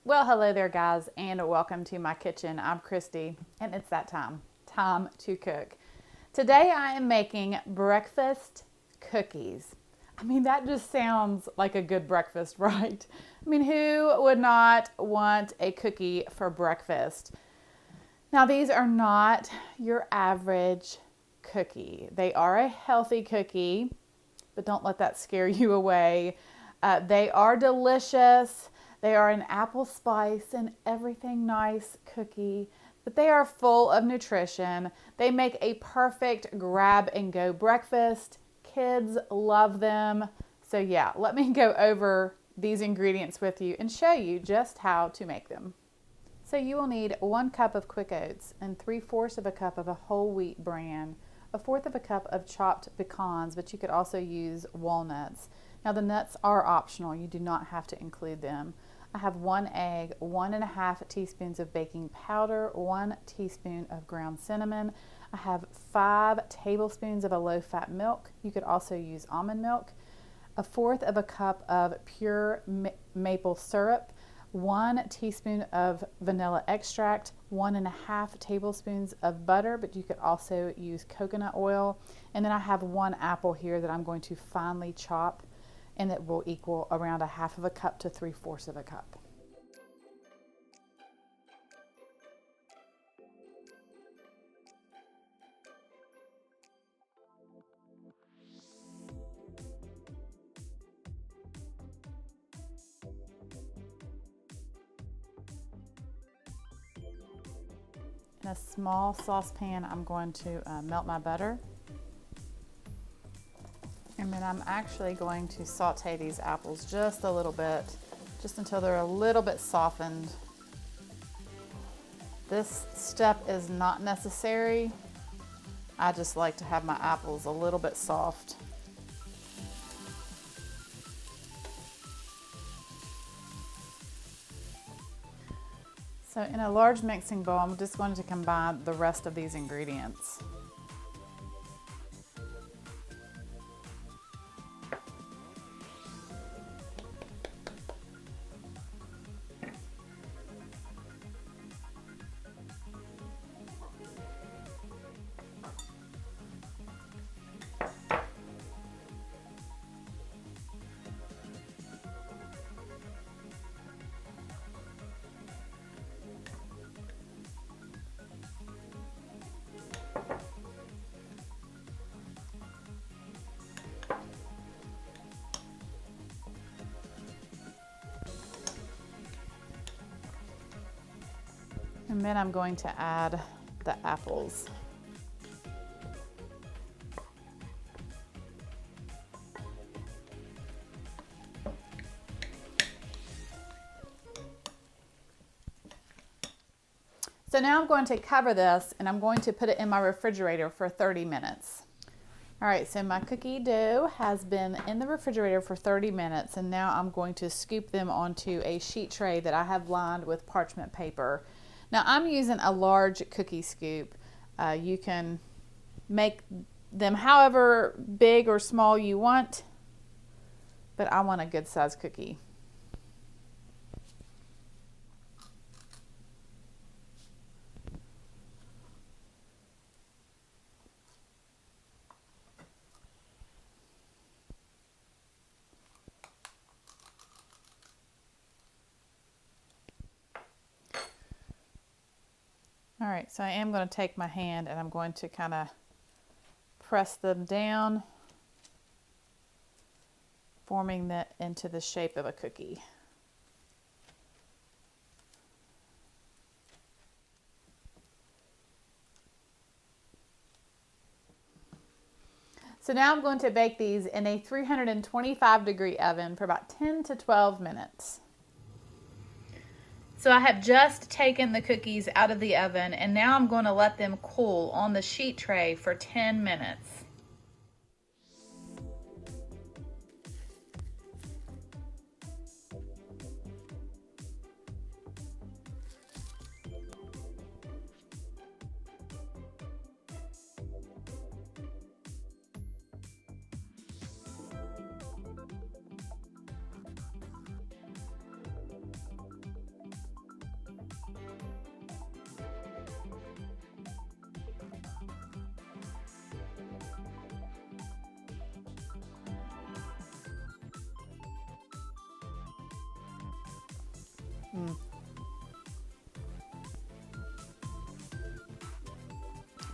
Well, hello there, guys, and welcome to my kitchen. I'm Christy, and it's that time to cook. Today I am making breakfast cookies. I mean, that just sounds like a good breakfast, right? I mean, who would not want a cookie for breakfast? Now, these are not your average cookie. They are a healthy cookie, but don't let that scare you away. They are delicious. They are an apple spice and everything nice cookie, but they are full of nutrition. They make a perfect grab and go breakfast. Kids love them. So yeah, let me go over these ingredients with you and show you just how to make them. So you will need 1 cup of quick oats and 3/4 of a cup of a whole wheat bran, 1/4 of a cup of chopped pecans, but you could also use walnuts. Now the nuts are optional, you do not have to include them. I have 1 egg, 1½ teaspoons of baking powder, 1 teaspoon of ground cinnamon. I have 5 tablespoons of a low-fat milk. You could also use almond milk. 1/4 of a cup of pure maple syrup, 1 teaspoon of vanilla extract, 1½ tablespoons of butter, but you could also use coconut oil. And then I have 1 apple here that I'm going to finely chop, and it will equal around 1/2 of a cup to 3/4 of a cup. In a small saucepan, I'm going to melt my butter. And then I'm actually going to saute these apples just a little bit, just until they're a little bit softened. This step is not necessary. I just like to have my apples a little bit soft. So in a large mixing bowl, I'm just going to combine the rest of these ingredients. And then I'm going to add the apples. So now I'm going to cover this and I'm going to put it in my refrigerator for 30 minutes. All right, so my cookie dough has been in the refrigerator for 30 minutes, and now I'm going to scoop them onto a sheet tray that I have lined with parchment paper. Now I'm using a large cookie scoop. You can make them however big or small you want, but I want a good size cookie. All right, so I am going to take my hand and I'm going to kind of press them down, forming that into the shape of a cookie. So now I'm going to bake these in a 325-degree oven for about 10 to 12 minutes. So I have just taken the cookies out of the oven, and now I'm going to let them cool on the sheet tray for 10 minutes.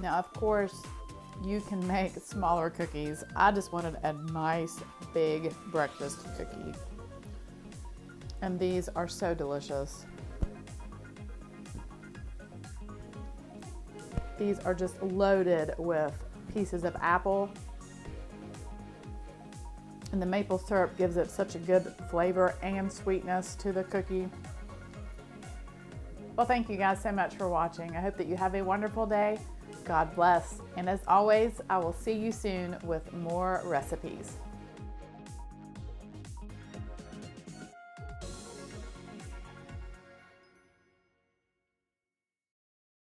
Now, of course, you can make smaller cookies. I just wanted a nice big breakfast cookie. And these are so delicious. These are just loaded with pieces of apple. And the maple syrup gives it such a good flavor and sweetness to the cookie. Well, thank you guys so much for watching. I hope that you have a wonderful day. God bless. And as always, I will see you soon with more recipes.